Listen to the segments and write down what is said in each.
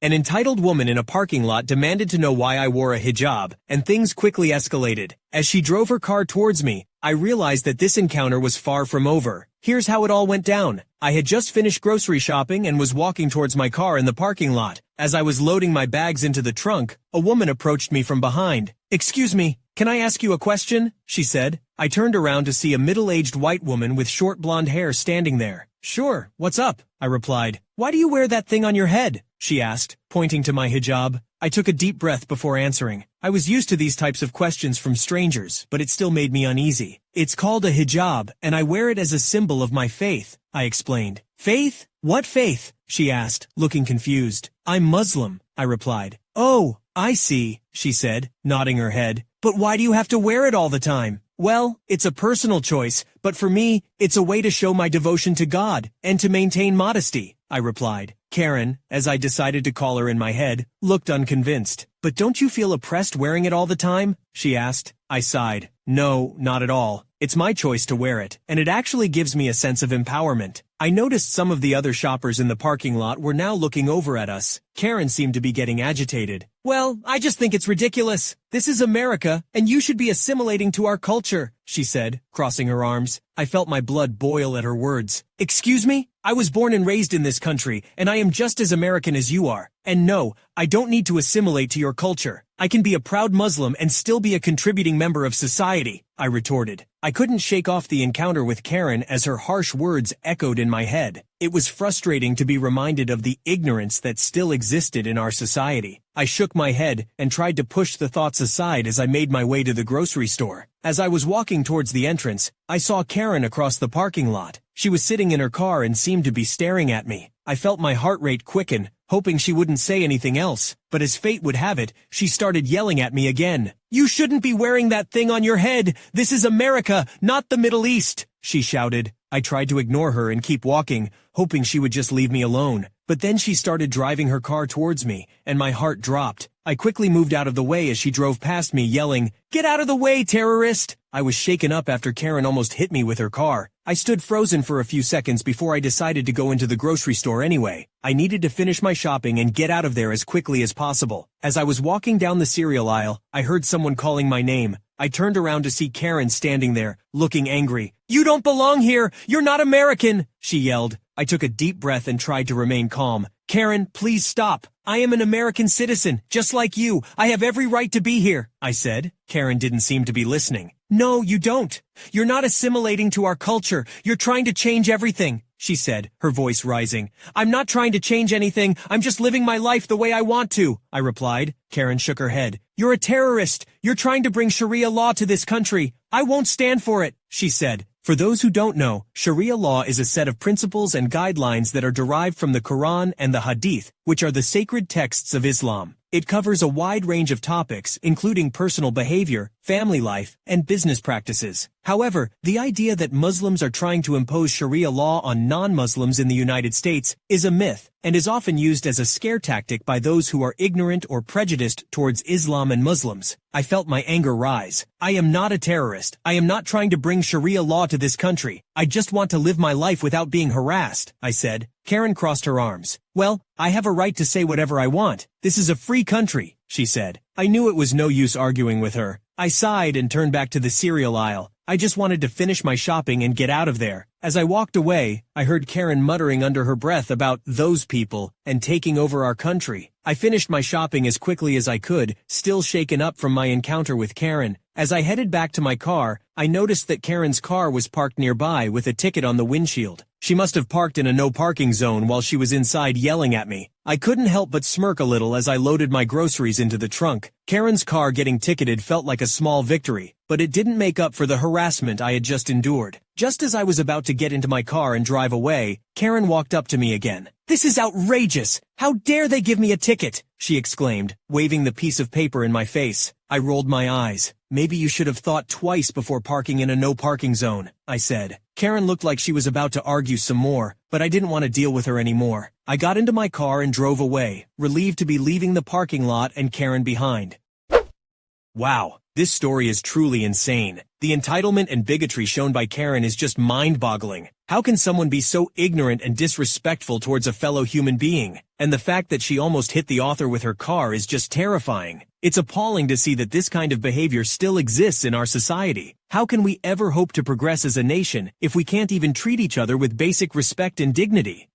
An entitled woman in a parking lot demanded to know why I wore a hijab, and things quickly escalated. As she drove her car towards me, I realized that this encounter was far from over. Here's how it all went down. I had just finished grocery shopping and was walking towards my car in the parking lot. As I was loading my bags into the trunk, a woman approached me from behind. "Excuse me, can I ask you a question?" she said. I turned around to see a middle-aged white woman with short blonde hair standing there. "Sure, what's up?" I replied. "Why do you wear that thing on your head?" she asked, pointing to my hijab. I took a deep breath before answering. I was used to these types of questions from strangers, but it still made me uneasy. "It's called a hijab, and I wear it as a symbol of my faith," I explained. "Faith? What faith?" she asked, looking confused. "I'm Muslim," I replied. "Oh, I see," she said, nodding her head. "But why do you have to wear it all the time?" "Well, it's a personal choice, but for me, it's a way to show my devotion to God, and to maintain modesty," I replied. Karen, as I decided to call her in my head, looked unconvinced. "But don't you feel oppressed wearing it all the time?" she asked. I sighed. "No, not at all. It's my choice to wear it, and it actually gives me a sense of empowerment." I noticed some of the other shoppers in the parking lot were now looking over at us. Karen seemed to be getting agitated. "Well, I just think it's ridiculous. This is America, and you should be assimilating to our culture," she said, crossing her arms. I felt my blood boil at her words. "Excuse me? I was born and raised in this country, and I am just as American as you are. And no, I don't need to assimilate to your culture. I can be a proud Muslim and still be a contributing member of society," I retorted. I couldn't shake off the encounter with Karen as her harsh words echoed in my head. It was frustrating to be reminded of the ignorance that still existed in our society. I shook my head and tried to push the thoughts aside as I made my way to the grocery store. As I was walking towards the entrance, I saw Karen across the parking lot. She was sitting in her car and seemed to be staring at me. I felt my heart rate quicken, hoping she wouldn't say anything else, but as fate would have it, she started yelling at me again. "You shouldn't be wearing that thing on your head! This is America, not the Middle East!" she shouted. I tried to ignore her and keep walking, hoping she would just leave me alone. But then she started driving her car towards me, and my heart dropped. I quickly moved out of the way as she drove past me, yelling, "Get out of the way, terrorist!" I was shaken up after Karen almost hit me with her car. I stood frozen for a few seconds before I decided to go into the grocery store anyway. I needed to finish my shopping and get out of there as quickly as possible. As I was walking down the cereal aisle, I heard someone calling my name. I turned around to see Karen standing there, looking angry. "You don't belong here! You're not American!" she yelled. I took a deep breath and tried to remain calm. "Karen, please stop. I am an American citizen, just like you. I have every right to be here," I said. Karen didn't seem to be listening. "No, you don't. You're not assimilating to our culture. You're trying to change everything," she said, her voice rising. "I'm not trying to change anything. I'm just living my life the way I want to," I replied. Karen shook her head. "You're a terrorist. You're trying to bring Sharia law to this country. I won't stand for it," she said. For those who don't know, Sharia law is a set of principles and guidelines that are derived from the Quran and the Hadith, which are the sacred texts of Islam. It covers a wide range of topics, including personal behavior, family life, and business practices. However, the idea that Muslims are trying to impose Sharia law on non-Muslims in the United States is a myth, and is often used as a scare tactic by those who are ignorant or prejudiced towards Islam and Muslims. I felt my anger rise. I am not a terrorist. I am not trying to bring Sharia law to this country. I just want to live my life without being harassed, I said. Karen crossed her arms. "Well, I have a right to say whatever I want. This is a free country," she said. I knew it was no use arguing with her. I sighed and turned back to the cereal aisle. I just wanted to finish my shopping and get out of there. As I walked away, I heard Karen muttering under her breath about "those people" and taking over our country. I finished my shopping as quickly as I could, still shaken up from my encounter with Karen. As I headed back to my car, I noticed that Karen's car was parked nearby with a ticket on the windshield. She must have parked in a no-parking zone while she was inside yelling at me. I couldn't help but smirk a little as I loaded my groceries into the trunk. Karen's car getting ticketed felt like a small victory, but it didn't make up for the harassment I had just endured. Just as I was about to get into my car and drive away, Karen walked up to me again. "This is outrageous! How dare they give me a ticket?" she exclaimed, waving the piece of paper in my face. I rolled my eyes. "Maybe you should have thought twice before parking in a no-parking zone," I said. Karen looked like she was about to argue some more, but I didn't want to deal with her anymore. I got into my car and drove away, relieved to be leaving the parking lot and Karen behind. Wow, This story is truly insane. The entitlement and bigotry shown by Karen is just mind-boggling. How can someone be so ignorant and disrespectful towards a fellow human being? And the fact that she almost hit the author with her car is just terrifying. It's appalling to see that this kind of behavior still exists in our society. How can we ever hope to progress as a nation if we can't even treat each other with basic respect and dignity?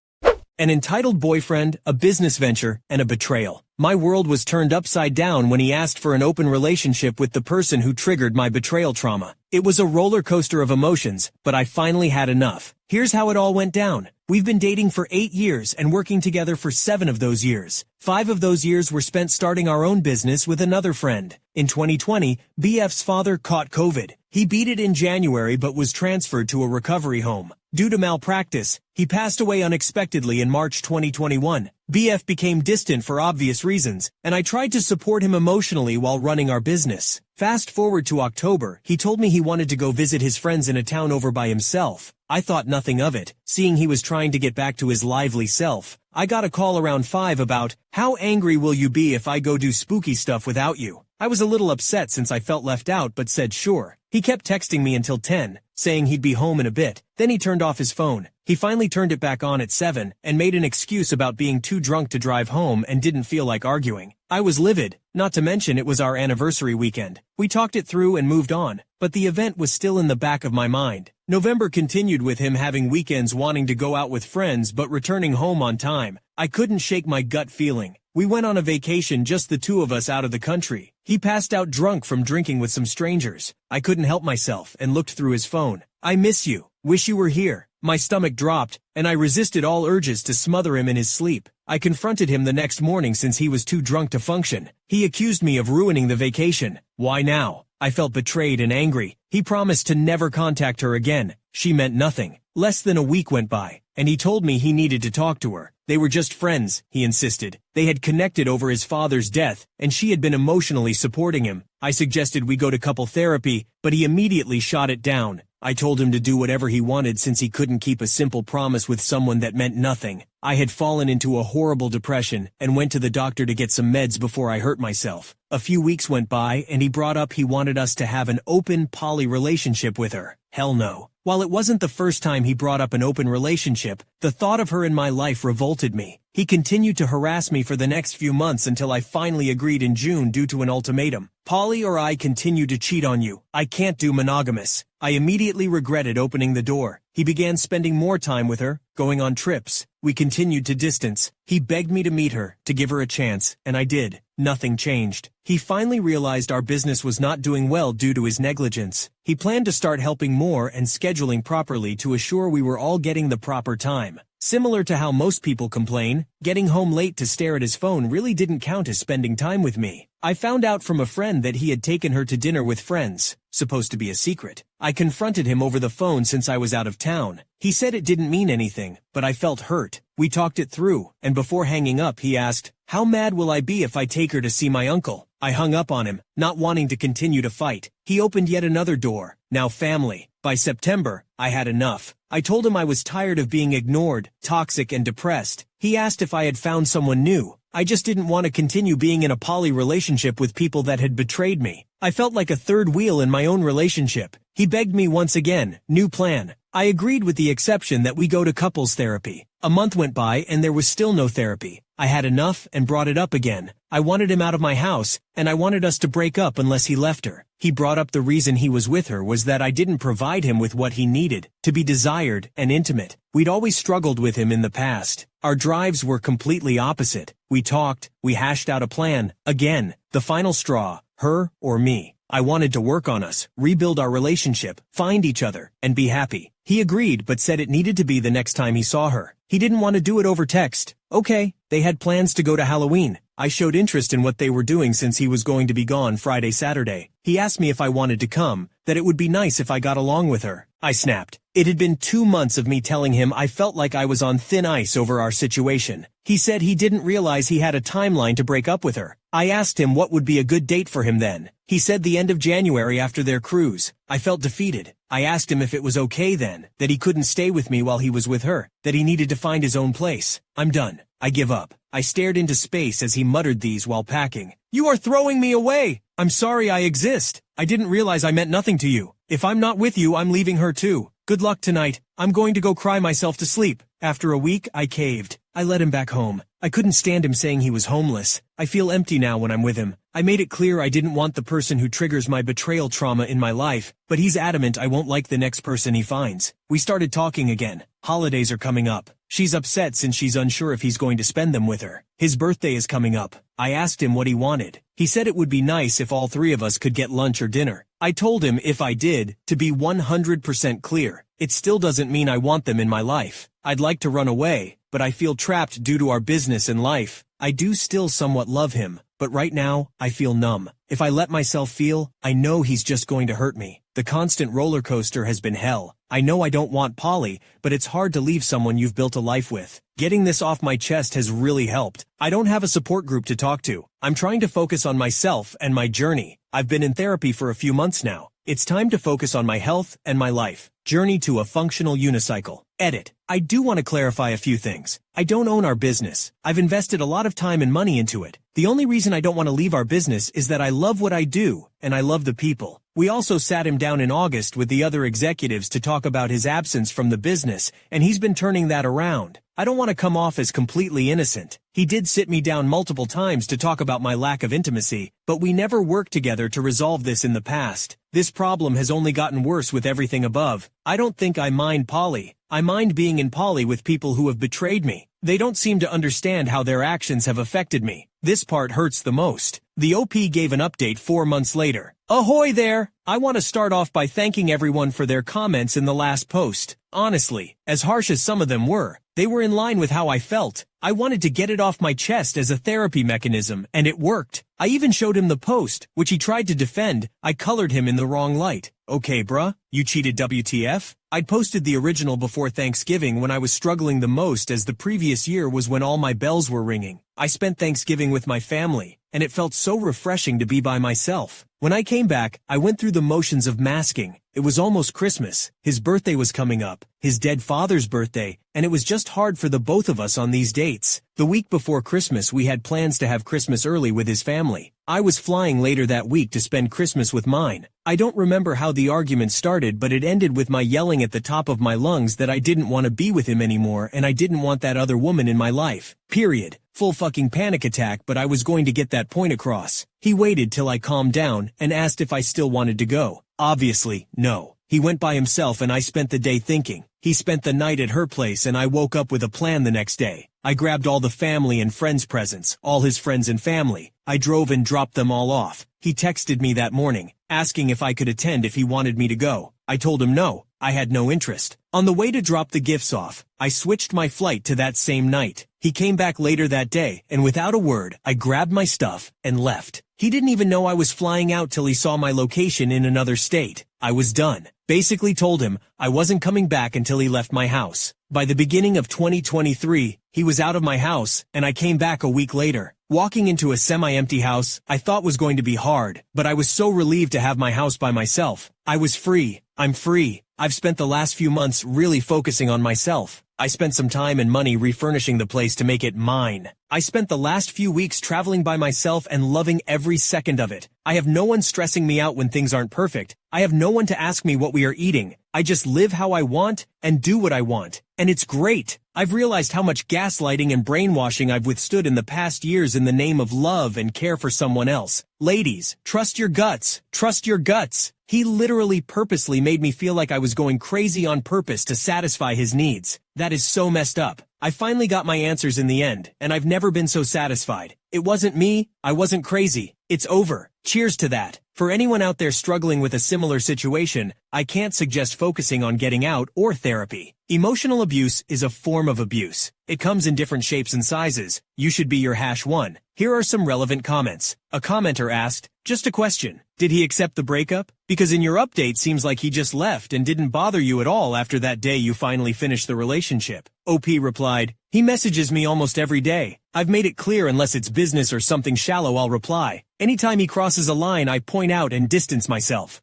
An entitled boyfriend, a business venture, and a betrayal. My world was turned upside down when he asked for an open relationship with the person who triggered my betrayal trauma. It was a roller coaster of emotions, but I finally had enough. Here's how it all went down. We've been dating for 8 years and working together for 7 of those years. 5 of those years were spent starting our own business with another friend. In 2020, BF's father caught COVID. He beat it in January but was transferred to a recovery home. Due to malpractice, he passed away unexpectedly in March 2021. BF became distant for obvious reasons, and I tried to support him emotionally while running our business. Fast forward to October, he told me he wanted to go visit his friends in a town over by himself. I thought nothing of it, seeing he was trying to get back to his lively self. I got a call around 5 about, "How angry will you be if I go do spooky stuff without you?" I was a little upset since I felt left out but said sure. He kept texting me until 10, saying he'd be home in a bit. Then he turned off his phone. He finally turned it back on at 7 and made an excuse about being too drunk to drive home and didn't feel like arguing. I was livid, not to mention it was our anniversary weekend. We talked it through and moved on, but the event was still in the back of my mind. November continued with him having weekends wanting to go out with friends but returning home on time. I couldn't shake my gut feeling. We went on a vacation, just the 2 of us out of the country. He passed out drunk from drinking with some strangers. I couldn't help myself and looked through his phone. "I miss you. Wish you were here." My stomach dropped, and I resisted all urges to smother him in his sleep. I confronted him the next morning since he was too drunk to function. He accused me of ruining the vacation. Why now? I felt betrayed and angry. He promised to never contact her again. She meant nothing. Less than a week went by, and he told me he needed to talk to her. They were just friends, he insisted. They had connected over his father's death, and she had been emotionally supporting him. I suggested we go to couple therapy, but he immediately shot it down. I told him to do whatever he wanted since he couldn't keep a simple promise with someone that meant nothing. I had fallen into a horrible depression and went to the doctor to get some meds before I hurt myself. A few weeks went by and he brought up he wanted us to have an open poly relationship with her. Hell no. While it wasn't the first time he brought up an open relationship, the thought of her in my life revolted me. He continued to harass me for the next few months until I finally agreed in June due to an ultimatum. "Polly or I continue to cheat on you. I can't do monogamous." I immediately regretted opening the door. He began spending more time with her, going on trips. We continued to distance. He begged me to meet her, to give her a chance, and I did. Nothing changed. He finally realized our business was not doing well due to his negligence. He planned to start helping more and scheduling properly to assure we were all getting the proper time. Similar to how most people complain, getting home late to stare at his phone really didn't count as spending time with me. I found out from a friend that he had taken her to dinner with friends, supposed to be a secret. I confronted him over the phone since I was out of town. He said it didn't mean anything, but I felt hurt. We talked it through, and before hanging up he asked, "How mad will I be if I take her to see my uncle?" I hung up on him, not wanting to continue to fight. He opened yet another door, now family. By September, I had enough. I told him I was tired of being ignored, toxic and depressed. He asked if I had found someone new. I just didn't want to continue being in a poly relationship with people that had betrayed me. I felt like a third wheel in my own relationship. He begged me once again, new plan. I agreed with the exception that we go to couples therapy. A month went by and there was still no therapy. I had enough and brought it up again. I wanted him out of my house, and I wanted us to break up unless he left her. He brought up the reason he was with her was that I didn't provide him with what he needed, to be desired and intimate. We'd always struggled with him in the past. Our drives were completely opposite. We talked, we hashed out a plan. Again, the final straw, her or me. I wanted to work on us, rebuild our relationship, find each other, and be happy. He agreed but said it needed to be the next time he saw her. He didn't want to do it over text. Okay, they had plans to go to Halloween. I showed interest in what they were doing since he was going to be gone Friday, Saturday. He asked me if I wanted to come, that it would be nice if I got along with her. I snapped. It had been 2 months of me telling him I felt like I was on thin ice over our situation. He said he didn't realize he had a timeline to break up with her. I asked him what would be a good date for him then. He said the end of January after their cruise. I felt defeated. I asked him if it was okay then, that he couldn't stay with me while he was with her, that he needed to find his own place. "I'm done. I give up." I stared into space as he muttered these while packing. "You are throwing me away!" I'm sorry I exist. I didn't realize I meant nothing to you. If I'm not with you, I'm leaving her too. Good luck tonight. I'm going to go cry myself to sleep. After a week, I caved. I let him back home. I couldn't stand him saying he was homeless. I feel empty now when I'm with him. I made it clear I didn't want the person who triggers my betrayal trauma in my life, but he's adamant I won't like the next person he finds. We started talking again. Holidays are coming up. She's upset since she's unsure if he's going to spend them with her. His birthday is coming up. I asked him what he wanted. He said it would be nice if all three of us could get lunch or dinner. I told him if I did, to be 100% clear, it still doesn't mean I want them in my life. I'd like to run away, but I feel trapped due to our business and life. I do still somewhat love him, but right now, I feel numb. If I let myself feel, I know he's just going to hurt me. The constant roller coaster has been hell. I know I don't want Polly, but it's hard to leave someone you've built a life with. Getting this off my chest has really helped. I don't have a support group to talk to. I'm trying to focus on myself and my journey. I've been in therapy for a few months now. It's time to focus on my health and my life. Journey to a functional unicycle. Edit. I do want to clarify a few things. I don't own our business. I've invested a lot of time and money into it. The only reason I don't want to leave our business is that I love what I do, and I love the people. We also sat him down in August with the other executives to talk about his absence from the business, and he's been turning that around. I don't want to come off as completely innocent. He did sit me down multiple times to talk about my lack of intimacy, but we never worked together to resolve this in the past. This problem has only gotten worse with everything above. I don't think I mind Polly. I mind being in poly with people who have betrayed me. They don't seem to understand how their actions have affected me. This part hurts the most. The OP gave an update 4 months later. Ahoy there! I want to start off by thanking everyone for their comments in the last post. Honestly, as harsh as some of them were, they were in line with how I felt. I wanted to get it off my chest as a therapy mechanism, and it worked. I even showed him the post, which he tried to defend. I colored him in the wrong light. Okay bruh, you cheated WTF? I'd posted the original before Thanksgiving when I was struggling the most, as the previous year was when all my bells were ringing. I spent Thanksgiving with my family, and it felt so refreshing to be by myself. When I came back, I went through the motions of masking. It was almost Christmas. His birthday was coming up, his dead father's birthday, and it was just hard for the both of us on these dates. The week before Christmas we had plans to have Christmas early with his family. I was flying later that week to spend Christmas with mine. I don't remember how the argument started, but it ended with my yelling at the top of my lungs that I didn't want to be with him anymore and I didn't want that other woman in my life. Period. Full fucking panic attack, but I was going to get that point across. He waited till I calmed down and asked if I still wanted to go. Obviously, no. He went by himself and I spent the day thinking. He spent the night at her place and I woke up with a plan the next day. I grabbed all the family and friends' presents, all his friends and family. I drove and dropped them all off. He texted me that morning, asking if I could attend if he wanted me to go. I told him no, I had no interest. On the way to drop the gifts off, I switched my flight to that same night. He came back later that day, and without a word, I grabbed my stuff and left. He didn't even know I was flying out till he saw my location in another state. I was done. Basically told him I wasn't coming back until he left my house. By the beginning of 2023, he was out of my house, and I came back a week later. Walking into a semi-empty house, I thought was going to be hard, but I was so relieved to have my house by myself. I was free. I'm free. I've spent the last few months really focusing on myself. I spent some time and money refurnishing the place to make it mine. I spent the last few weeks traveling by myself and loving every second of it. I have no one stressing me out when things aren't perfect. I have no one to ask me what we are eating. I just live how I want and do what I want. And it's great. I've realized how much gaslighting and brainwashing I've withstood in the past years in the name of love and care for someone else. Ladies, trust your guts. Trust your guts. He literally purposely made me feel like I was going crazy on purpose to satisfy his needs. That is so messed up. I finally got my answers in the end, and I've never been so satisfied. It wasn't me. I wasn't crazy. It's over. Cheers to that. For anyone out there struggling with a similar situation, I can't suggest focusing on getting out or therapy. Emotional abuse is a form of abuse. It comes in different shapes and sizes. You should be your #1. Here are some relevant comments. A commenter asked, just a question. Did he accept the breakup? Because in your update seems like he just left and didn't bother you at all after that day you finally finished the relationship. OP replied, he messages me almost every day. I've made it clear unless it's business or something shallow I'll reply. Anytime he crosses a line I point out and distance myself.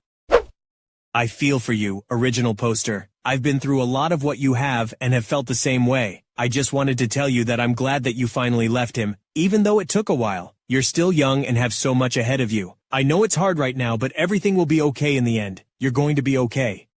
I feel for you, original poster. I've been through a lot of what you have and have felt the same way. I just wanted to tell you that I'm glad that you finally left him, even though it took a while. You're still young and have so much ahead of you. I know it's hard right now, but everything will be okay in the end. You're going to be okay.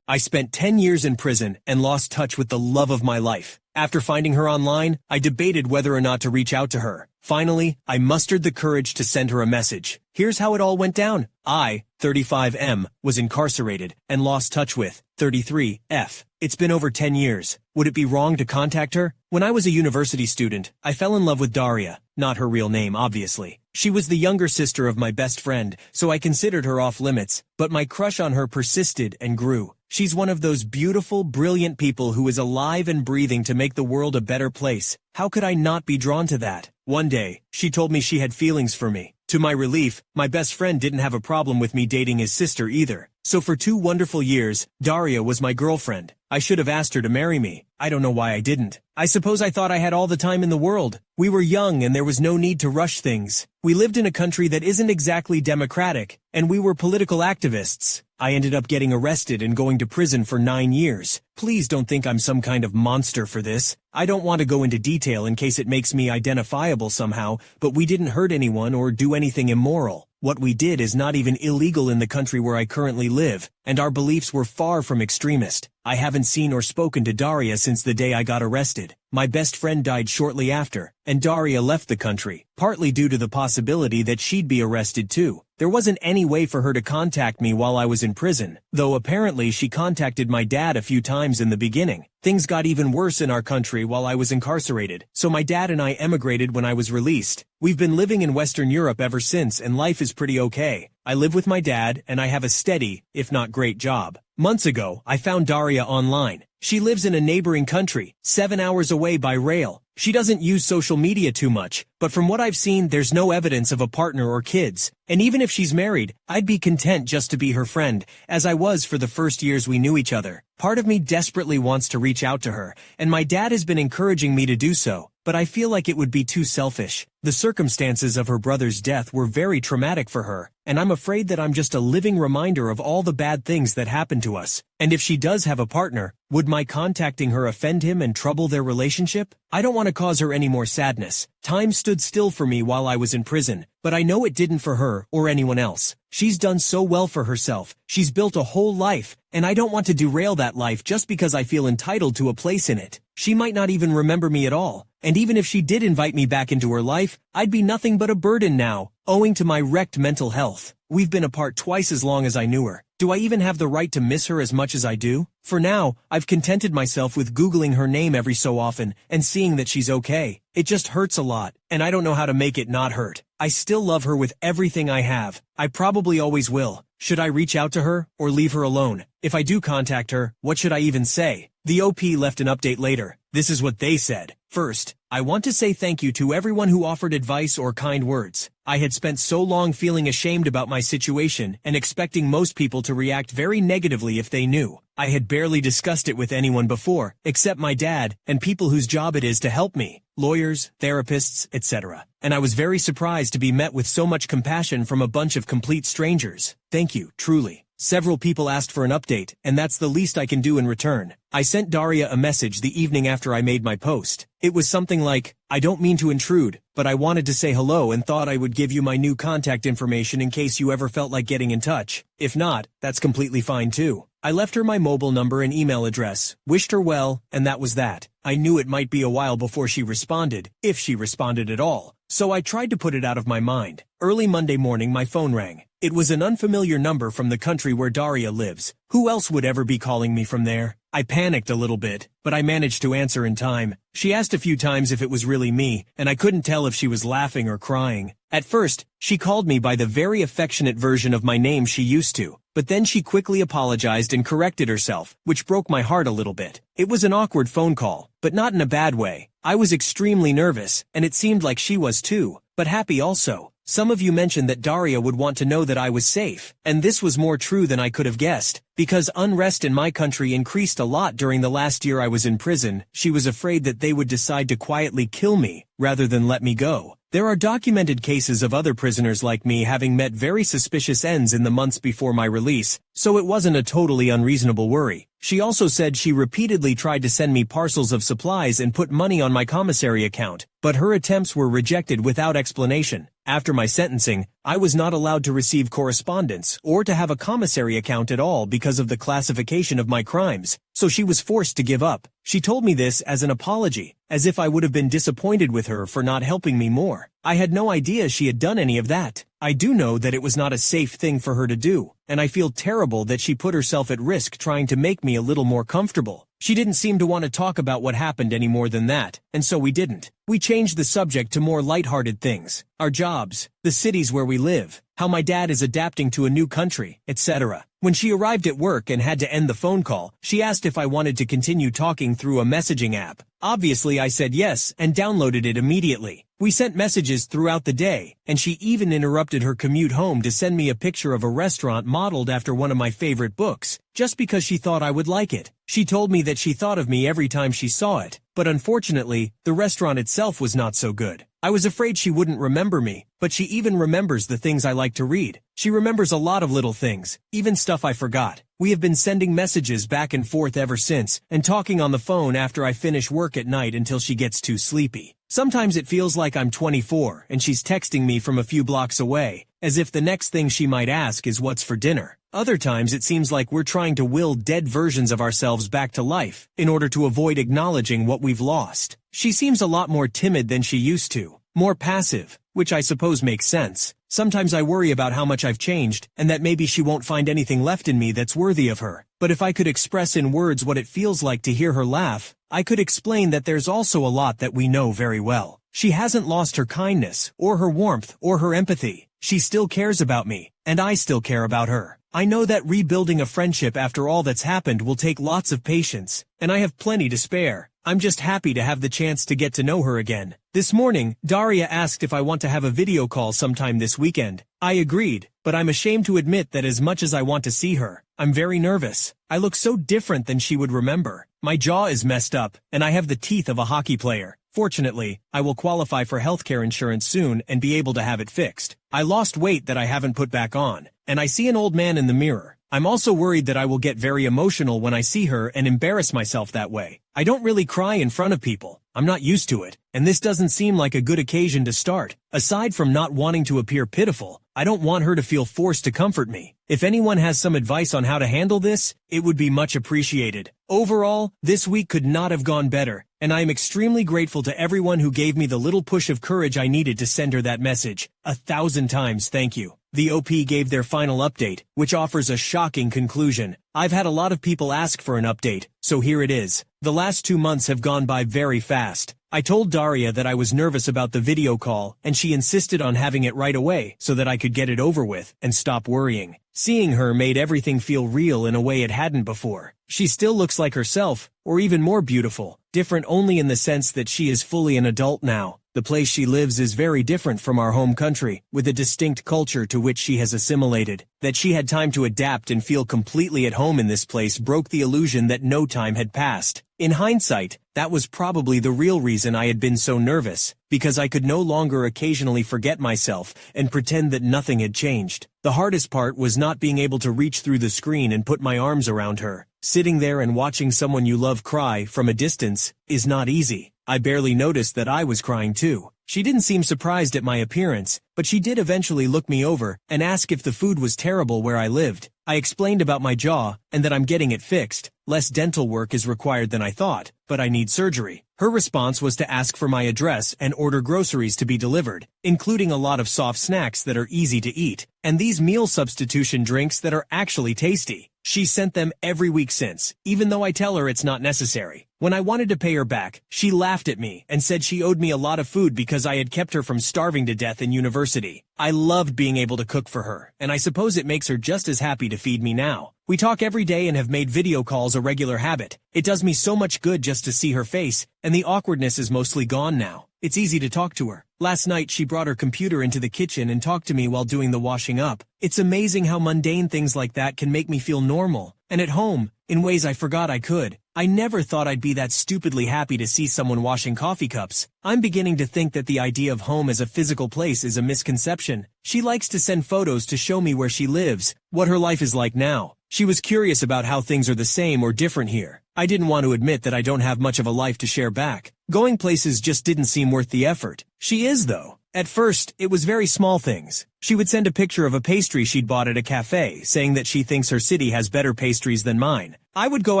I spent 10 years in prison and lost touch with the love of my life. After finding her online, I debated whether or not to reach out to her. Finally, I mustered the courage to send her a message. Here's how it all went down. I, 35M, was incarcerated and lost touch with 33F. It's been over 10 years. Would it be wrong to contact her? When I was a university student, I fell in love with Daria. Not her real name, obviously. She was the younger sister of my best friend, so I considered her off limits, but my crush on her persisted and grew. She's one of those beautiful, brilliant people who is alive and breathing to make the world a better place. How could I not be drawn to that? One day, she told me she had feelings for me. To my relief, my best friend didn't have a problem with me dating his sister either. So for 2 wonderful years, Daria was my girlfriend. I should have asked her to marry me. I don't know why I didn't. I suppose I thought I had all the time in the world. We were young and there was no need to rush things. We lived in a country that isn't exactly democratic, and we were political activists. I ended up getting arrested and going to prison for 9 years. Please don't think I'm some kind of monster for this. I don't want to go into detail in case it makes me identifiable somehow, but we didn't hurt anyone or do anything immoral. What we did is not even illegal in the country where I currently live, and our beliefs were far from extremist. I haven't seen or spoken to Daria since the day I got arrested. My best friend died shortly after, and Daria left the country, partly due to the possibility that she'd be arrested too. There wasn't any way for her to contact me while I was in prison, though apparently she contacted my dad a few times in the beginning. Things got even worse in our country while I was incarcerated, so my dad and I emigrated when I was released. We've been living in Western Europe ever since, and life is pretty okay. I live with my dad, and I have a steady, if not great job. Months ago, I found Daria online. She lives in a neighboring country, 7 hours away by rail. She doesn't use social media too much, but from what I've seen, there's no evidence of a partner or kids. And even if she's married, I'd be content just to be her friend, as I was for the first years we knew each other. Part of me desperately wants to reach out to her, and my dad has been encouraging me to do so, but I feel like it would be too selfish. The circumstances of her brother's death were very traumatic for her, and I'm afraid that I'm just a living reminder of all the bad things that happened to us. And if she does have a partner, would my contacting her offend him and trouble their relationship? I don't want to cause her any more sadness. Time stood still for me while I was in prison, but I know it didn't for her or anyone else. She's done so well for herself. She's built a whole life, and I don't want to derail that life just because I feel entitled to a place in it. She might not even remember me at all, and even if she did invite me back into her life, I'd be nothing but a burden now, owing to my wrecked mental health. We've been apart twice as long as I knew her. Do I even have the right to miss her as much as I do? For now, I've contented myself with Googling her name every so often and seeing that she's okay. It just hurts a lot, and I don't know how to make it not hurt. I still love her with everything I have. I probably always will. Should I reach out to her, or leave her alone? If I do contact her, what should I even say? The OP left an update later. This is what they said. First, I want to say thank you to everyone who offered advice or kind words. I had spent so long feeling ashamed about my situation and expecting most people to react very negatively if they knew. I had barely discussed it with anyone before, except my dad and people whose job it is to help me. Lawyers, therapists, etc. And I was very surprised to be met with so much compassion from a bunch of complete strangers. Thank you, truly. Several people asked for an update, and that's the least I can do in return. I sent Daria a message the evening after I made my post. It was something like, I don't mean to intrude, but I wanted to say hello and thought I would give you my new contact information in case you ever felt like getting in touch. If not, that's completely fine too. I left her my mobile number and email address, wished her well, and that was that. I knew it might be a while before she responded, if she responded at all, so I tried to put it out of my mind. Early Monday morning my phone rang. It was an unfamiliar number from the country where Daria lives. Who else would ever be calling me from there? I panicked a little bit, but I managed to answer in time. She asked a few times if it was really me, and I couldn't tell if she was laughing or crying. At first, she called me by the very affectionate version of my name she used to, but then she quickly apologized and corrected herself, which broke my heart a little bit. It was an awkward phone call, but not in a bad way. I was extremely nervous, and it seemed like she was too, but happy also. Some of you mentioned that Daria would want to know that I was safe, and this was more true than I could have guessed. Because unrest in my country increased a lot during the last year I was in prison, she was afraid that they would decide to quietly kill me, rather than let me go. There are documented cases of other prisoners like me having met very suspicious ends in the months before my release, so it wasn't a totally unreasonable worry. She also said she repeatedly tried to send me parcels of supplies and put money on my commissary account, but her attempts were rejected without explanation. After my sentencing, I was not allowed to receive correspondence or to have a commissary account at all because of the classification of my crimes, so she was forced to give up. She told me this as an apology, as if I would have been disappointed with her for not helping me more. I had no idea she had done any of that. I do know that it was not a safe thing for her to do, and I feel terrible that she put herself at risk trying to make me a little more comfortable. She didn't seem to want to talk about what happened any more than that, and so we didn't. We changed the subject to more lighthearted things. Our jobs, the cities where we live, how my dad is adapting to a new country, etc. When she arrived at work and had to end the phone call, she asked if I wanted to continue talking through a messaging app. Obviously I said yes and downloaded it immediately. We sent messages throughout the day, and she even interrupted her commute home to send me a picture of a restaurant modeled after one of my favorite books, just because she thought I would like it. She told me that she thought of me every time she saw it, but unfortunately, the restaurant itself was not so good. I was afraid she wouldn't remember me, but she even remembers the things I like to read. She remembers a lot of little things, even stuff I forgot. We have been sending messages back and forth ever since, and talking on the phone after I finish work at night until she gets too sleepy. Sometimes it feels like I'm 24 and she's texting me from a few blocks away, as if the next thing she might ask is what's for dinner. Other times it seems like we're trying to will dead versions of ourselves back to life, in order to avoid acknowledging what we've lost. She seems a lot more timid than she used to, more passive, which I suppose makes sense. Sometimes I worry about how much I've changed, and that maybe she won't find anything left in me that's worthy of her. But if I could express in words what it feels like to hear her laugh, I could explain that there's also a lot that we know very well. She hasn't lost her kindness, or her warmth, or her empathy. She still cares about me, and I still care about her. I know that rebuilding a friendship after all that's happened will take lots of patience, and I have plenty to spare. I'm just happy to have the chance to get to know her again. This morning, Daria asked if I want to have a video call sometime this weekend. I agreed, but I'm ashamed to admit that as much as I want to see her, I'm very nervous. I look so different than she would remember. My jaw is messed up, and I have the teeth of a hockey player. Fortunately, I will qualify for healthcare insurance soon and be able to have it fixed. I lost weight that I haven't put back on, and I see an old man in the mirror. I'm also worried that I will get very emotional when I see her and embarrass myself that way. I don't really cry in front of people. I'm not used to it, and this doesn't seem like a good occasion to start. Aside from not wanting to appear pitiful, I don't want her to feel forced to comfort me. If anyone has some advice on how to handle this, it would be much appreciated. Overall, this week could not have gone better, and I am extremely grateful to everyone who gave me the little push of courage I needed to send her that message. 1,000 times thank you. The OP gave their final update, which offers a shocking conclusion. I've had a lot of people ask for an update, so here it is. The last 2 months have gone by very fast. I told Daria that I was nervous about the video call, and she insisted on having it right away so that I could get it over with and stop worrying. Seeing her made everything feel real in a way it hadn't before. She still looks like herself, or even more beautiful, different only in the sense that she is fully an adult now. The place she lives is very different from our home country, with a distinct culture to which she has assimilated. That she had time to adapt and feel completely at home in this place broke the illusion that no time had passed. In hindsight, that was probably the real reason I had been so nervous, because I could no longer occasionally forget myself and pretend that nothing had changed. The hardest part was not being able to reach through the screen and put my arms around her. Sitting there and watching someone you love cry from a distance is not easy. I barely noticed that I was crying too. She didn't seem surprised at my appearance, but she did eventually look me over and ask if the food was terrible where I lived. I explained about my jaw and that I'm getting it fixed. Less dental work is required than I thought, but I need surgery. Her response was to ask for my address and order groceries to be delivered, including a lot of soft snacks that are easy to eat, and these meal substitution drinks that are actually tasty. She sent them every week since, even though I tell her it's not necessary. When I wanted to pay her back, she laughed at me and said she owed me a lot of food because I had kept her from starving to death in university. I loved being able to cook for her, and I suppose it makes her just as happy to feed me now. We talk every day and have made video calls a regular habit. It does me so much good just to see her face, and the awkwardness is mostly gone now. It's easy to talk to her. Last night she brought her computer into the kitchen and talked to me while doing the washing up. It's amazing how mundane things like that can make me feel normal, and at home, in ways I forgot I could. I never thought I'd be that stupidly happy to see someone washing coffee cups. I'm beginning to think that the idea of home as a physical place is a misconception. She likes to send photos to show me where she lives, what her life is like now. She was curious about how things are the same or different here. I didn't want to admit that I don't have much of a life to share back. Going places just didn't seem worth the effort. She is, though. At first, it was very small things. She would send a picture of a pastry she'd bought at a cafe, saying that she thinks her city has better pastries than mine. I would go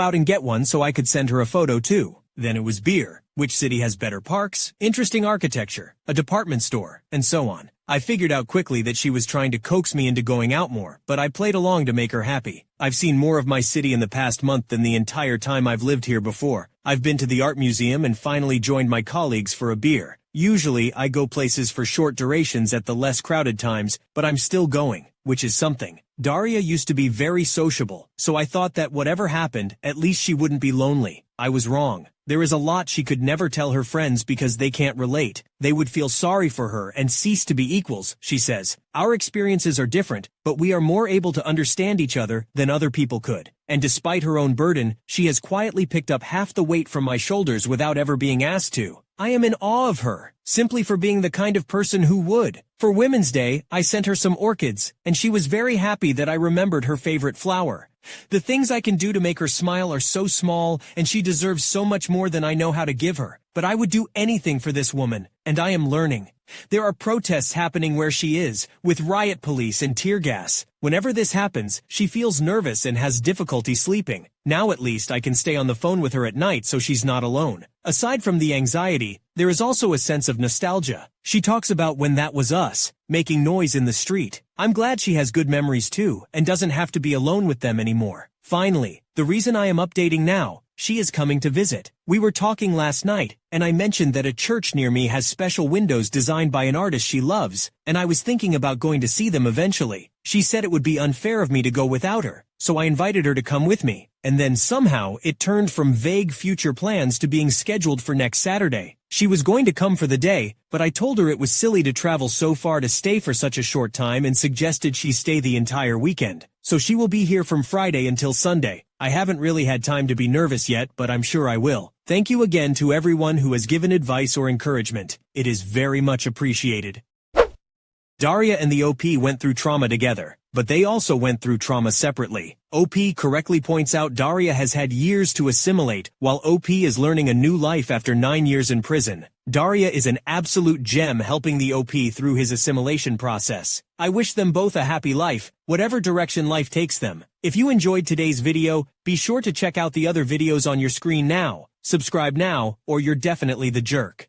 out and get one so I could send her a photo too. Then it was beer. Which city has better parks, interesting architecture, a department store, and so on. I figured out quickly that she was trying to coax me into going out more, but I played along to make her happy. I've seen more of my city in the past month than the entire time I've lived here before. I've been to the art museum and finally joined my colleagues for a beer. Usually, I go places for short durations at the less crowded times, but I'm still going, which is something. Daria used to be very sociable, so I thought that whatever happened, at least she wouldn't be lonely. I was wrong. There is a lot she could never tell her friends because they can't relate. They would feel sorry for her and cease to be equals, she says. Our experiences are different, but we are more able to understand each other than other people could. And despite her own burden, she has quietly picked up half the weight from my shoulders without ever being asked to. I am in awe of her, simply for being the kind of person who would. For Women's Day, I sent her some orchids, and she was very happy that I remembered her favorite flower. The things I can do to make her smile are so small, and she deserves so much more than I know how to give her. But I would do anything for this woman, and I am learning. There are protests happening where she is, with riot police and tear gas. Whenever this happens, she feels nervous and has difficulty sleeping. Now at least I can stay on the phone with her at night so she's not alone. Aside from the anxiety, there is also a sense of nostalgia. She talks about when that was us, making noise in the street. I'm glad she has good memories too, and doesn't have to be alone with them anymore. Finally, the reason I am updating now, she is coming to visit. We were talking last night, and I mentioned that a church near me has special windows designed by an artist she loves, and I was thinking about going to see them eventually. She said it would be unfair of me to go without her, so I invited her to come with me. And then somehow it turned from vague future plans to being scheduled for next Saturday. She was going to come for the day, but I told her it was silly to travel so far to stay for such a short time and suggested she stay the entire weekend. So she will be here from Friday until Sunday. I haven't really had time to be nervous yet, but I'm sure I will. Thank you again to everyone who has given advice or encouragement. It is very much appreciated. Daria and the OP went through trauma together, but they also went through trauma separately. OP correctly points out Daria has had years to assimilate, while OP is learning a new life after 9 years in prison. Daria is an absolute gem helping the OP through his assimilation process. I wish them both a happy life, whatever direction life takes them. If you enjoyed today's video, be sure to check out the other videos on your screen now, subscribe now, or you're definitely the jerk.